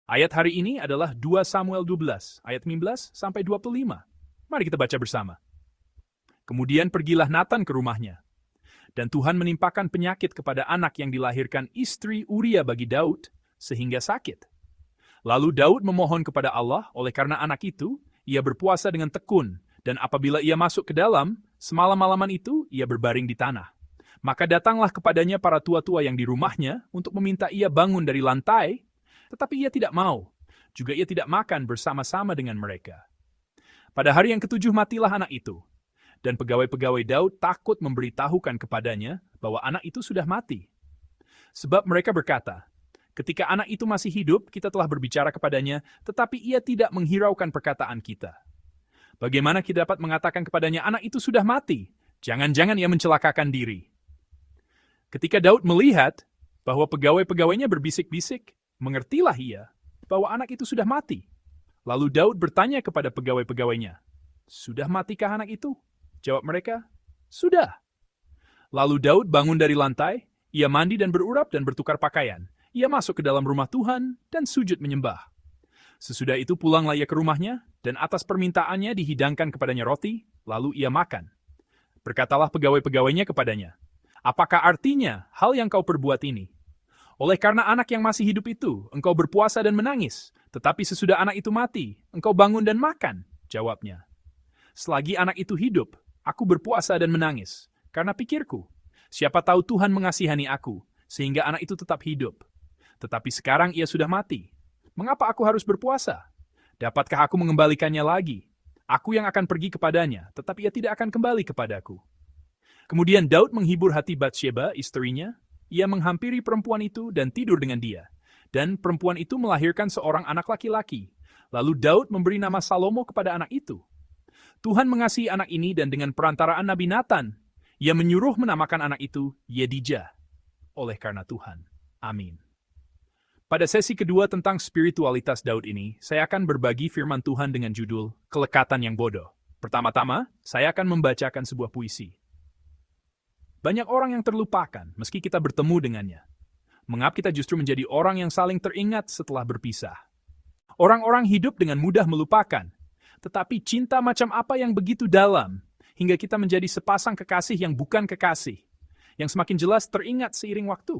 Ayat hari ini adalah 2 Samuel 12, ayat 15 sampai 25. Mari kita baca bersama. Kemudian pergilah Nathan ke rumahnya. Dan Tuhan menimpakan penyakit kepada anak yang dilahirkan istri Uria bagi Daud, sehingga sakit. Lalu Daud memohon kepada Allah, oleh karena anak itu, ia berpuasa dengan tekun, dan apabila ia masuk ke dalam, semalam-malaman itu ia berbaring di tanah. Maka datanglah kepadanya para tua-tua yang di rumahnya untuk meminta ia bangun dari lantai, tetapi ia tidak mau. Juga ia tidak makan bersama-sama dengan mereka. Pada hari yang ketujuh matilah anak itu. Dan pegawai-pegawai Daud takut memberitahukan kepadanya bahwa anak itu sudah mati. Sebab mereka berkata, ketika anak itu masih hidup, kita telah berbicara kepadanya, tetapi ia tidak menghiraukan perkataan kita. Bagaimana kita dapat mengatakan kepadanya, anak itu sudah mati? Jangan-jangan ia mencelakakan diri. Ketika Daud melihat bahwa pegawai-pegawainya berbisik-bisik, mengertilah ia bahwa anak itu sudah mati. Lalu Daud bertanya kepada pegawai-pegawainya, sudah matikah anak itu? Jawab mereka, sudah. Lalu Daud bangun dari lantai, ia mandi dan berurap dan bertukar pakaian. Ia masuk ke dalam rumah Tuhan dan sujud menyembah. Sesudah itu pulanglah ia ke rumahnya, dan atas permintaannya dihidangkan kepadanya roti, lalu ia makan. Berkatalah pegawai-pegawainya kepadanya, apakah artinya hal yang kau perbuat ini? Oleh karena anak yang masih hidup itu, engkau berpuasa dan menangis, tetapi sesudah anak itu mati, engkau bangun dan makan, jawabnya. Selagi anak itu hidup, aku berpuasa dan menangis, karena pikirku, siapa tahu Tuhan mengasihani aku, sehingga anak itu tetap hidup. Tetapi sekarang ia sudah mati. Mengapa aku harus berpuasa? Dapatkah aku mengembalikannya lagi? Aku yang akan pergi kepadanya, tetapi ia tidak akan kembali kepadaku. Kemudian Daud menghibur hati Batsheba, istrinya. Ia menghampiri perempuan itu dan tidur dengan dia. Dan perempuan itu melahirkan seorang anak laki-laki. Lalu Daud memberi nama Salomo kepada anak itu. Tuhan mengasihi anak ini dan dengan perantaraan Nabi Nathan, ia menyuruh menamakan anak itu Yedijah, oleh karena Tuhan. Amin. Pada sesi kedua tentang spiritualitas Daud ini, saya akan berbagi firman Tuhan dengan judul Kelekatan yang Bodoh. Pertama-tama, saya akan membacakan sebuah puisi. Banyak orang yang terlupakan meski kita bertemu dengannya. Mengapa kita justru menjadi orang yang saling teringat setelah berpisah? Orang-orang hidup dengan mudah melupakan. Tetapi cinta macam apa yang begitu dalam, hingga kita menjadi sepasang kekasih yang bukan kekasih, yang semakin jelas teringat seiring waktu.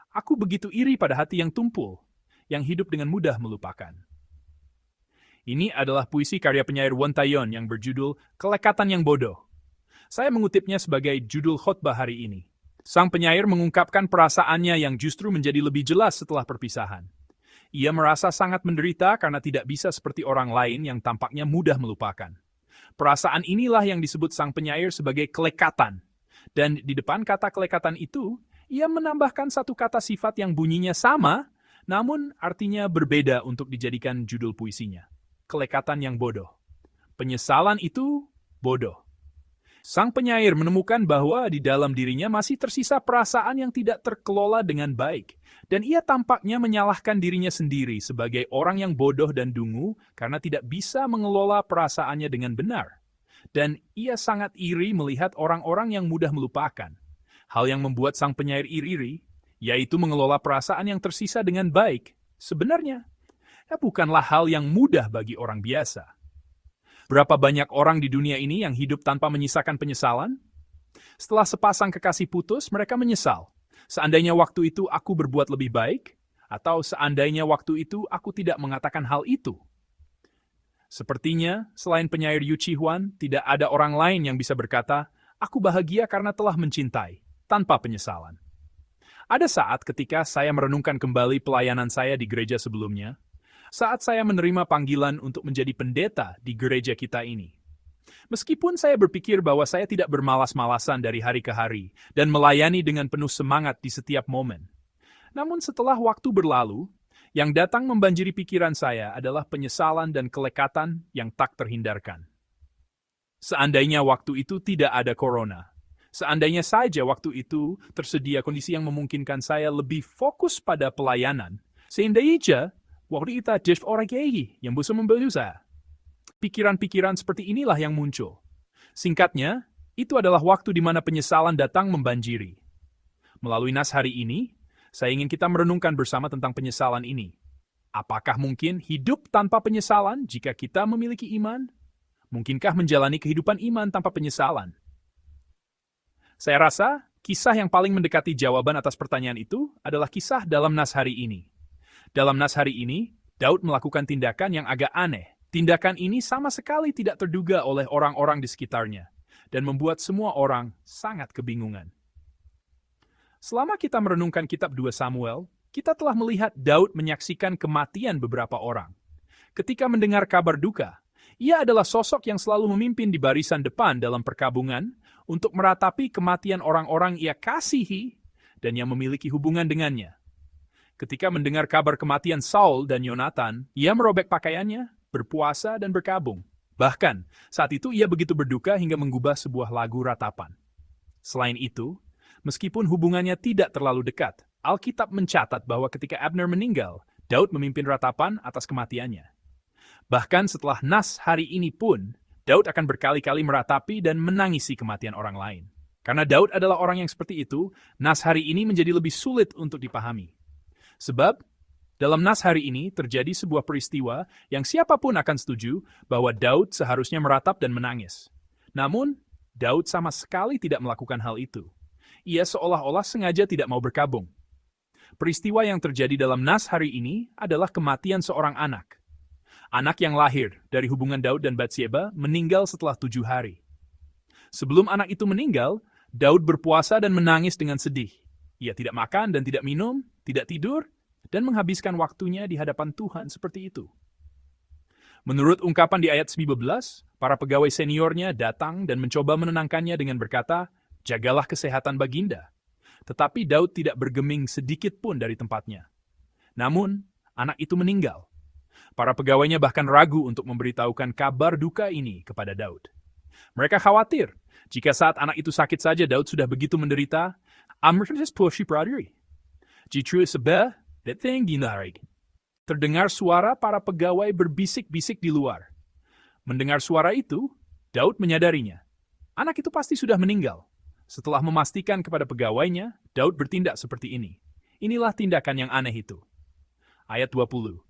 Aku begitu iri pada hati yang tumpul, yang hidup dengan mudah melupakan. Ini adalah puisi karya penyair Wontayon yang berjudul Kelekatan yang Bodoh. Saya mengutipnya sebagai judul khotbah hari ini. Sang penyair mengungkapkan perasaannya yang justru menjadi lebih jelas setelah perpisahan. Ia merasa sangat menderita karena tidak bisa seperti orang lain yang tampaknya mudah melupakan. Perasaan inilah yang disebut sang penyair sebagai kelekatan. Dan di depan kata kelekatan itu, ia menambahkan satu kata sifat yang bunyinya sama, namun artinya berbeda untuk dijadikan judul puisinya. Kelekatan yang bodoh. Penyesalan itu bodoh. Sang penyair menemukan bahwa di dalam dirinya masih tersisa perasaan yang tidak terkelola dengan baik. Dan ia tampaknya menyalahkan dirinya sendiri sebagai orang yang bodoh dan dungu karena tidak bisa mengelola perasaannya dengan benar. Dan ia sangat iri melihat orang-orang yang mudah melupakan. Hal yang membuat sang penyair iri, yaitu mengelola perasaan yang tersisa dengan baik, sebenarnya bukanlah hal yang mudah bagi orang biasa. Berapa banyak orang di dunia ini yang hidup tanpa menyisakan penyesalan? Setelah sepasang kekasih putus, mereka menyesal. Seandainya waktu itu aku berbuat lebih baik, atau seandainya waktu itu aku tidak mengatakan hal itu. Sepertinya, selain penyair Yu Chi-hwan, tidak ada orang lain yang bisa berkata, aku bahagia karena telah mencintai, tanpa penyesalan. Ada saat ketika saya merenungkan kembali pelayanan saya di gereja sebelumnya, saat saya menerima panggilan untuk menjadi pendeta di gereja kita ini. Meskipun saya berpikir bahwa saya tidak bermalas-malasan dari hari ke hari dan melayani dengan penuh semangat di setiap momen. Namun setelah waktu berlalu, yang datang membanjiri pikiran saya adalah penyesalan dan kelekatan yang tak terhindarkan. Seandainya waktu itu tidak ada corona, seandainya saja waktu itu tersedia kondisi yang memungkinkan saya lebih fokus pada pelayanan, seandainya waktu itu ada orang yang bisa membantu saya. Pikiran-pikiran seperti inilah yang muncul. Singkatnya, itu adalah waktu di mana penyesalan datang membanjiri. Melalui nas hari ini, saya ingin kita merenungkan bersama tentang penyesalan ini. Apakah mungkin hidup tanpa penyesalan jika kita memiliki iman? Mungkinkah menjalani kehidupan iman tanpa penyesalan? Saya rasa kisah yang paling mendekati jawaban atas pertanyaan itu adalah kisah dalam nas hari ini. Dalam nas hari ini, Daud melakukan tindakan yang agak aneh. Tindakan ini sama sekali tidak terduga oleh orang-orang di sekitarnya dan membuat semua orang sangat kebingungan. Selama kita merenungkan kitab 2 Samuel, kita telah melihat Daud menyaksikan kematian beberapa orang. Ketika mendengar kabar duka, ia adalah sosok yang selalu memimpin di barisan depan dalam perkabungan untuk meratapi kematian orang-orang ia kasihi dan yang memiliki hubungan dengannya. Ketika mendengar kabar kematian Saul dan Yonatan, ia merobek pakaiannya, berpuasa dan berkabung. Bahkan, saat itu ia begitu berduka hingga menggubah sebuah lagu ratapan. Selain itu, meskipun hubungannya tidak terlalu dekat, Alkitab mencatat bahwa ketika Abner meninggal, Daud memimpin ratapan atas kematiannya. Bahkan setelah nas hari ini pun, Daud akan berkali-kali meratapi dan menangisi kematian orang lain. Karena Daud adalah orang yang seperti itu, nas hari ini menjadi lebih sulit untuk dipahami. Sebab, dalam nas hari ini terjadi sebuah peristiwa yang siapapun akan setuju bahwa Daud seharusnya meratap dan menangis. Namun, Daud sama sekali tidak melakukan hal itu. Ia seolah-olah sengaja tidak mau berkabung. Peristiwa yang terjadi dalam nas hari ini adalah kematian seorang anak. Anak yang lahir dari hubungan Daud dan Batsheba meninggal setelah 7 hari. Sebelum anak itu meninggal, Daud berpuasa dan menangis dengan sedih. Ia tidak makan dan tidak minum, tidak tidur, dan menghabiskan waktunya di hadapan Tuhan seperti itu. Menurut ungkapan di ayat 19, para pegawai seniornya datang dan mencoba menenangkannya dengan berkata, "Jagalah kesehatan baginda." Tetapi Daud tidak bergeming sedikit pun dari tempatnya. Namun, anak itu meninggal. Para pegawainya bahkan ragu untuk memberitahukan kabar duka ini kepada Daud. Mereka khawatir, jika saat anak itu sakit saja Daud sudah begitu menderita, terdengar suara para pegawai berbisik-bisik di luar. Mendengar suara itu, Daud menyadarinya. Anak itu pasti sudah meninggal. Setelah memastikan kepada pegawainya, Daud bertindak seperti ini. Inilah tindakan yang aneh itu. Ayat 20.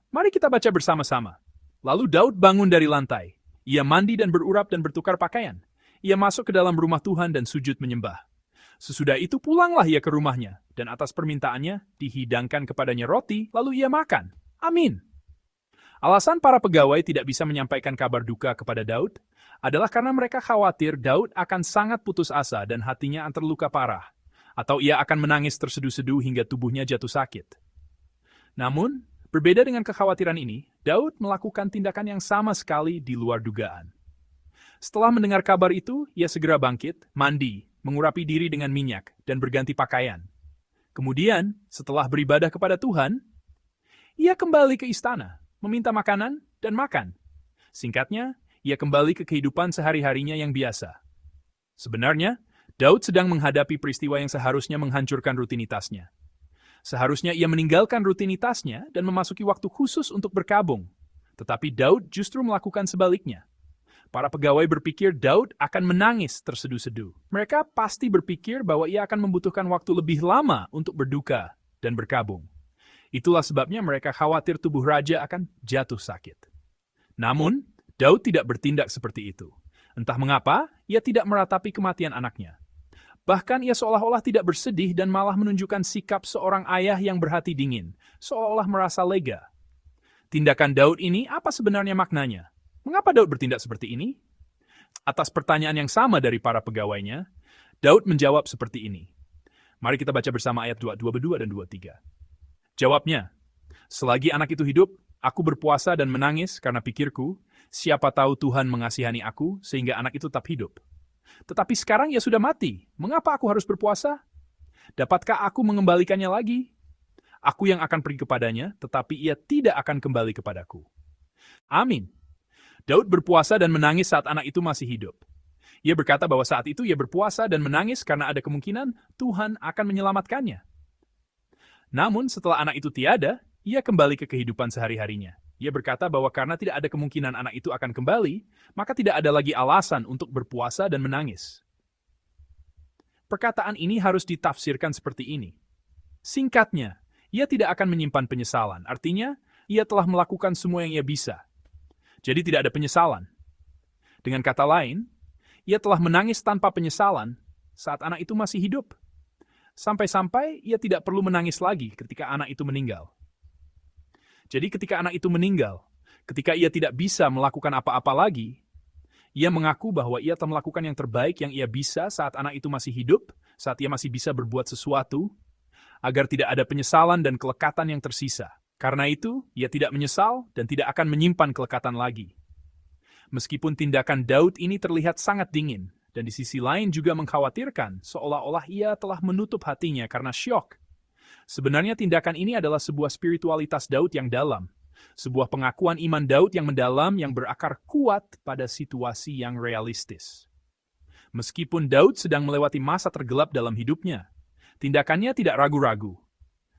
Mari kita baca bersama-sama. Lalu Daud bangun dari lantai. Ia mandi dan berurap dan bertukar pakaian. Ia masuk ke dalam rumah Tuhan dan sujud menyembah. Sesudah itu pulanglah ia ke rumahnya, dan atas permintaannya dihidangkan kepadanya roti, lalu ia makan. Amin. Alasan para pegawai tidak bisa menyampaikan kabar duka kepada Daud adalah karena mereka khawatir Daud akan sangat putus asa dan hatinya akan terluka parah, atau ia akan menangis terseduh-seduh hingga tubuhnya jatuh sakit. Namun, berbeda dengan kekhawatiran ini, Daud melakukan tindakan yang sama sekali di luar dugaan. Setelah mendengar kabar itu, ia segera bangkit, mandi, mengurapi diri dengan minyak, dan berganti pakaian. Kemudian, setelah beribadah kepada Tuhan, ia kembali ke istana, meminta makanan, dan makan. Singkatnya, ia kembali ke kehidupan sehari-harinya yang biasa. Sebenarnya, Daud sedang menghadapi peristiwa yang seharusnya menghancurkan rutinitasnya. Seharusnya ia meninggalkan rutinitasnya dan memasuki waktu khusus untuk berkabung. Tetapi Daud justru melakukan sebaliknya. Para pegawai berpikir Daud akan menangis terseduh-seduh. Mereka pasti berpikir bahwa ia akan membutuhkan waktu lebih lama untuk berduka dan berkabung. Itulah sebabnya mereka khawatir tubuh raja akan jatuh sakit. Namun, Daud tidak bertindak seperti itu. Entah mengapa, ia tidak meratapi kematian anaknya. Bahkan ia seolah-olah tidak bersedih dan malah menunjukkan sikap seorang ayah yang berhati dingin, seolah-olah merasa lega. Tindakan Daud ini apa sebenarnya maknanya? Mengapa Daud bertindak seperti ini? Atas pertanyaan yang sama dari para pegawainya, Daud menjawab seperti ini. Mari kita baca bersama ayat 22 dan 23. Jawabnya, "Selagi anak itu hidup, aku berpuasa dan menangis karena pikirku, siapa tahu Tuhan mengasihani aku sehingga anak itu tetap hidup. Tetapi sekarang ia sudah mati, mengapa aku harus berpuasa? Dapatkah aku mengembalikannya lagi? Aku yang akan pergi kepadanya, tetapi ia tidak akan kembali kepadaku." Amin. Daud berpuasa dan menangis saat anak itu masih hidup. Ia berkata bahwa saat itu ia berpuasa dan menangis karena ada kemungkinan Tuhan akan menyelamatkannya. Namun setelah anak itu tiada, ia kembali ke kehidupan sehari-harinya. Ia berkata bahwa karena tidak ada kemungkinan anak itu akan kembali, maka tidak ada lagi alasan untuk berpuasa dan menangis. Perkataan ini harus ditafsirkan seperti ini. Singkatnya, ia tidak akan menyimpan penyesalan. Artinya, ia telah melakukan semua yang ia bisa. Jadi tidak ada penyesalan. Dengan kata lain, ia telah menangis tanpa penyesalan saat anak itu masih hidup. Sampai-sampai ia tidak perlu menangis lagi ketika anak itu meninggal. Jadi ketika anak itu meninggal, ketika ia tidak bisa melakukan apa-apa lagi, ia mengaku bahwa ia telah melakukan yang terbaik yang ia bisa saat anak itu masih hidup, saat ia masih bisa berbuat sesuatu, agar tidak ada penyesalan dan kelekatan yang tersisa. Karena itu, ia tidak menyesal dan tidak akan menyimpan kelekatan lagi. Meskipun tindakan Daud ini terlihat sangat dingin, dan di sisi lain juga mengkhawatirkan, seolah-olah ia telah menutup hatinya karena syok. Sebenarnya tindakan ini adalah sebuah spiritualitas Daud yang dalam, sebuah pengakuan iman Daud yang mendalam yang berakar kuat pada situasi yang realistis. Meskipun Daud sedang melewati masa tergelap dalam hidupnya, tindakannya tidak ragu-ragu.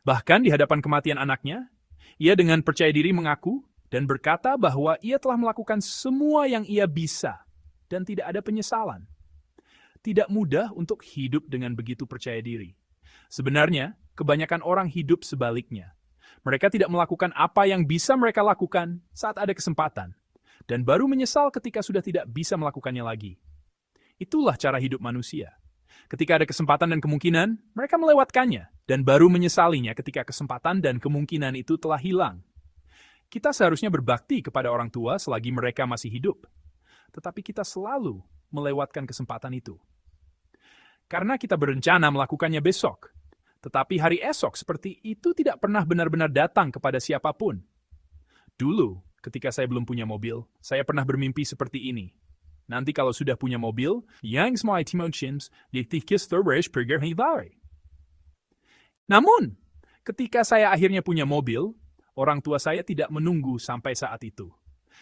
Bahkan di hadapan kematian anaknya, ia dengan percaya diri mengaku dan berkata bahwa ia telah melakukan semua yang ia bisa dan tidak ada penyesalan. Tidak mudah untuk hidup dengan begitu percaya diri. Sebenarnya, kebanyakan orang hidup sebaliknya. Mereka tidak melakukan apa yang bisa mereka lakukan saat ada kesempatan, dan baru menyesal ketika sudah tidak bisa melakukannya lagi. Itulah cara hidup manusia. Ketika ada kesempatan dan kemungkinan, mereka melewatkannya, dan baru menyesalinya ketika kesempatan dan kemungkinan itu telah hilang. Kita seharusnya berbakti kepada orang tua selagi mereka masih hidup. Tetapi kita selalu melewatkan kesempatan itu. Karena kita berencana melakukannya besok. Tetapi hari esok seperti itu tidak pernah benar-benar datang kepada siapapun. Dulu, ketika saya belum punya mobil, saya pernah bermimpi seperti ini. Nanti kalau sudah punya mobil, yang semua emotions dikikis terus pergi lari. Namun, ketika saya akhirnya punya mobil, orang tua saya tidak menunggu sampai saat itu.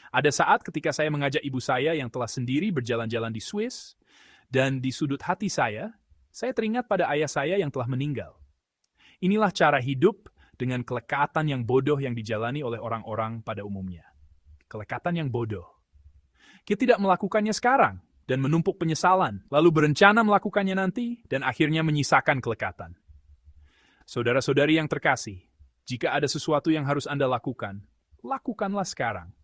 Ada saat ketika saya mengajak ibu saya yang telah sendiri berjalan-jalan di Swiss, dan di sudut hati saya teringat pada ayah saya yang telah meninggal. Inilah cara hidup dengan kelekatan yang bodoh yang dijalani oleh orang-orang pada umumnya. Kelekatan yang bodoh. Kita tidak melakukannya sekarang, dan menumpuk penyesalan, lalu berencana melakukannya nanti, dan akhirnya menyisakan kelekatan. Saudara-saudari yang terkasih, jika ada sesuatu yang harus Anda lakukan, lakukanlah sekarang.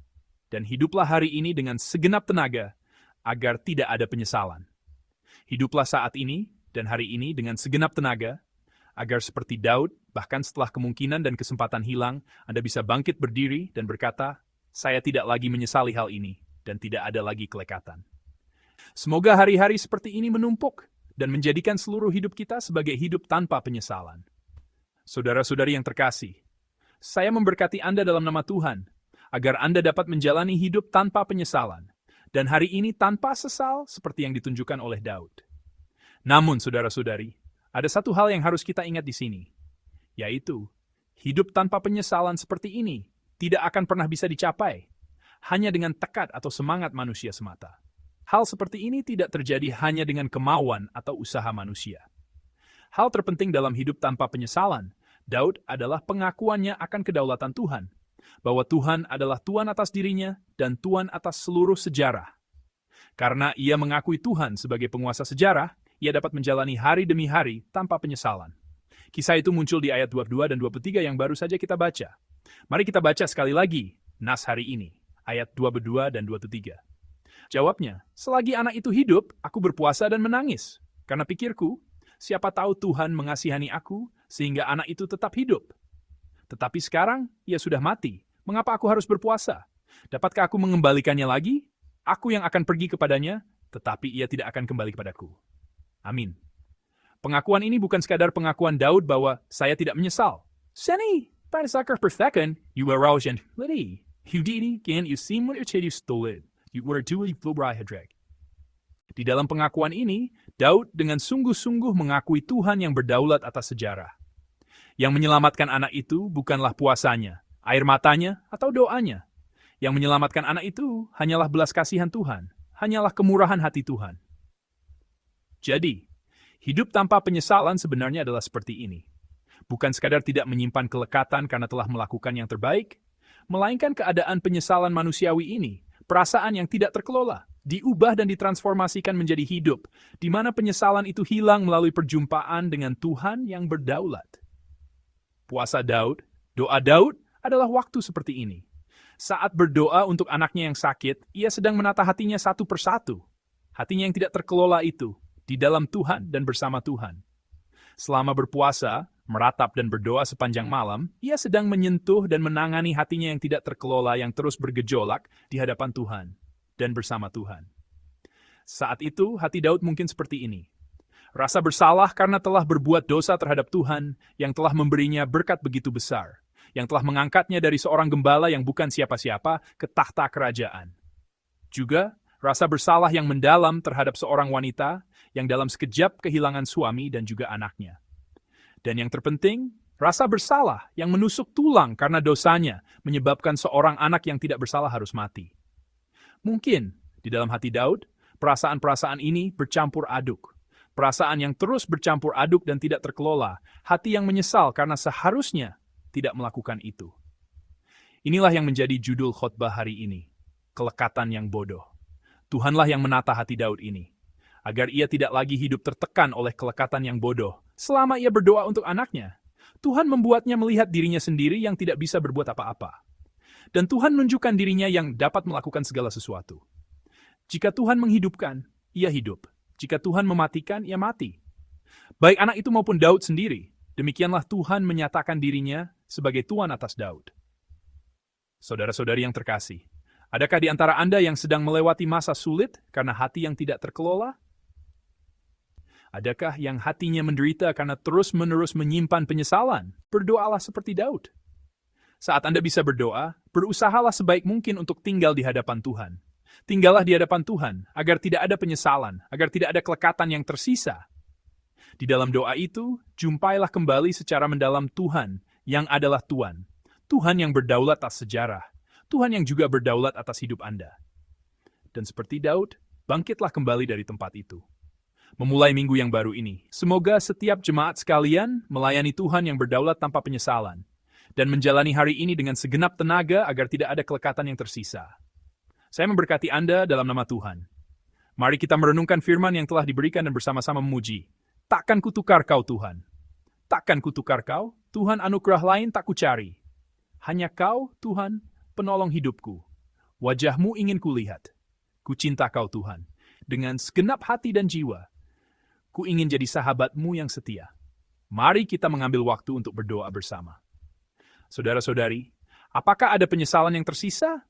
Dan hiduplah hari ini dengan segenap tenaga, agar tidak ada penyesalan. Hiduplah saat ini dan hari ini dengan segenap tenaga, agar seperti Daud, bahkan setelah kemungkinan dan kesempatan hilang, Anda bisa bangkit berdiri dan berkata, saya tidak lagi menyesali hal ini, dan tidak ada lagi kelekatan. Semoga hari-hari seperti ini menumpuk, dan menjadikan seluruh hidup kita sebagai hidup tanpa penyesalan. Saudara-saudari yang terkasih, saya memberkati Anda dalam nama Tuhan, agar Anda dapat menjalani hidup tanpa penyesalan, dan hari ini tanpa sesal seperti yang ditunjukkan oleh Daud. Namun, saudara-saudari, ada satu hal yang harus kita ingat di sini, yaitu, hidup tanpa penyesalan seperti ini tidak akan pernah bisa dicapai, hanya dengan tekad atau semangat manusia semata. Hal seperti ini tidak terjadi hanya dengan kemauan atau usaha manusia. Hal terpenting dalam hidup tanpa penyesalan, Daud adalah pengakuannya akan kedaulatan Tuhan, bahwa Tuhan adalah Tuhan atas dirinya dan Tuhan atas seluruh sejarah. Karena ia mengakui Tuhan sebagai penguasa sejarah, ia dapat menjalani hari demi hari tanpa penyesalan. Kisah itu muncul di ayat 22 dan 23 yang baru saja kita baca. Mari kita baca sekali lagi nas hari ini, ayat 22 dan 23. Jawabnya, selagi anak itu hidup, aku berpuasa dan menangis. Karena pikirku, siapa tahu Tuhan mengasihani aku sehingga anak itu tetap hidup. Tetapi sekarang ia sudah mati. Mengapa aku harus berpuasa? Dapatkah aku mengembalikannya lagi? Aku yang akan pergi kepadanya, tetapi ia tidak akan kembali kepadaku. Amin. Pengakuan ini bukan sekadar pengakuan Daud bahwa saya tidak menyesal. Seni, pada sakar perfekan, you are rauschen, lidi. Hudini, kan you seem what you stolid. You were duly flubrai. Di dalam pengakuan ini, Daud dengan sungguh-sungguh mengakui Tuhan yang berdaulat atas sejarah. Yang menyelamatkan anak itu bukanlah puasanya, air matanya, atau doanya. Yang menyelamatkan anak itu hanyalah belas kasihan Tuhan, hanyalah kemurahan hati Tuhan. Jadi, hidup tanpa penyesalan sebenarnya adalah seperti ini. Bukan sekadar tidak menyimpan kelekatan karena telah melakukan yang terbaik, melainkan keadaan penyesalan manusiawi ini, perasaan yang tidak terkelola, diubah dan ditransformasikan menjadi hidup, di mana penyesalan itu hilang melalui perjumpaan dengan Tuhan yang berdaulat. Puasa Daud, doa Daud adalah waktu seperti ini. Saat berdoa untuk anaknya yang sakit, ia sedang menata hatinya satu persatu. Hatinya yang tidak terkelola itu, di dalam Tuhan dan bersama Tuhan. Selama berpuasa, meratap dan berdoa sepanjang malam, ia sedang menyentuh dan menangani hatinya yang tidak terkelola yang terus bergejolak di hadapan Tuhan dan bersama Tuhan. Saat itu, hati Daud mungkin seperti ini. Rasa bersalah karena telah berbuat dosa terhadap Tuhan yang telah memberinya berkat begitu besar, yang telah mengangkatnya dari seorang gembala yang bukan siapa-siapa ke tahta kerajaan. Juga, rasa bersalah yang mendalam terhadap seorang wanita yang dalam sekejap kehilangan suami dan juga anaknya. Dan yang terpenting, rasa bersalah yang menusuk tulang karena dosanya menyebabkan seorang anak yang tidak bersalah harus mati. Mungkin, di dalam hati Daud, perasaan-perasaan ini bercampur aduk. Perasaan yang terus bercampur aduk dan tidak terkelola, hati yang menyesal karena seharusnya tidak melakukan itu. Inilah yang menjadi judul khotbah hari ini, kelekatan yang bodoh. Tuhanlah yang menata hati Daud ini, agar ia tidak lagi hidup tertekan oleh kelekatan yang bodoh. Selama ia berdoa untuk anaknya, Tuhan membuatnya melihat dirinya sendiri yang tidak bisa berbuat apa-apa. Dan Tuhan menunjukkan dirinya yang dapat melakukan segala sesuatu. Jika Tuhan menghidupkan, ia hidup. Jika Tuhan mematikan, ia mati. Baik anak itu maupun Daud sendiri, demikianlah Tuhan menyatakan dirinya sebagai Tuhan atas Daud. Saudara-saudari yang terkasih, adakah di antara Anda yang sedang melewati masa sulit karena hati yang tidak terkelola? Adakah yang hatinya menderita karena terus-menerus menyimpan penyesalan? Berdoalah seperti Daud. Saat Anda bisa berdoa, berusahalah sebaik mungkin untuk tinggal di hadapan Tuhan. Tinggallah di hadapan Tuhan, agar tidak ada penyesalan, agar tidak ada kelekatan yang tersisa. Di dalam doa itu, jumpailah kembali secara mendalam Tuhan, yang adalah Tuhan. Tuhan yang berdaulat atas sejarah. Tuhan yang juga berdaulat atas hidup Anda. Dan seperti Daud, bangkitlah kembali dari tempat itu. Memulai minggu yang baru ini, semoga setiap jemaat sekalian melayani Tuhan yang berdaulat tanpa penyesalan, dan menjalani hari ini dengan segenap tenaga agar tidak ada kelekatan yang tersisa. Saya memberkati Anda dalam nama Tuhan. Mari kita merenungkan firman yang telah diberikan dan bersama-sama memuji. Takkan kutukar kau Tuhan. Takkan kutukar kau, Tuhan anugerah lain tak kucari. Hanya kau, Tuhan, penolong hidupku. Wajahmu ingin kulihat. Ku cinta kau Tuhan. Dengan segenap hati dan jiwa. Ku ingin jadi sahabatmu yang setia. Mari kita mengambil waktu untuk berdoa bersama. Saudara-saudari, apakah ada penyesalan yang tersisa?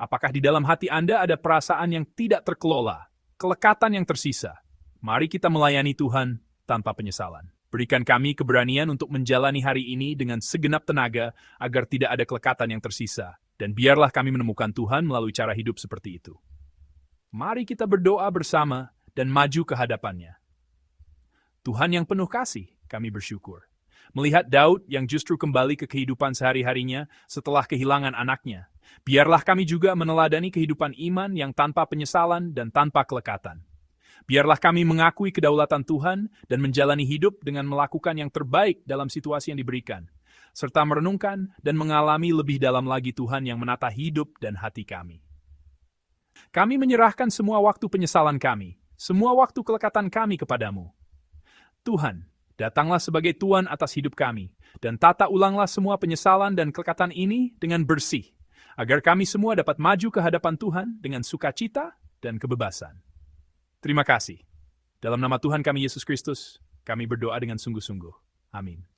Apakah di dalam hati Anda ada perasaan yang tidak terkelola, kelekatan yang tersisa? Mari kita melayani Tuhan tanpa penyesalan. Berikan kami keberanian untuk menjalani hari ini dengan segenap tenaga agar tidak ada kelekatan yang tersisa. Dan biarlah kami menemukan Tuhan melalui cara hidup seperti itu. Mari kita berdoa bersama dan maju ke hadapannya. Tuhan yang penuh kasih, kami bersyukur. Melihat Daud yang justru kembali ke kehidupan sehari-harinya setelah kehilangan anaknya. Biarlah kami juga meneladani kehidupan iman yang tanpa penyesalan dan tanpa kelekatan. Biarlah kami mengakui kedaulatan Tuhan dan menjalani hidup dengan melakukan yang terbaik dalam situasi yang diberikan, serta merenungkan dan mengalami lebih dalam lagi Tuhan yang menata hidup dan hati kami. Kami menyerahkan semua waktu penyesalan kami, semua waktu kelekatan kami kepadamu. Tuhan, datanglah sebagai Tuhan atas hidup kami, dan tata ulanglah semua penyesalan dan kelekatan ini dengan bersih, agar kami semua dapat maju ke hadapan Tuhan dengan sukacita dan kebebasan. Terima kasih. Dalam nama Tuhan kami Yesus Kristus, kami berdoa dengan sungguh-sungguh. Amin.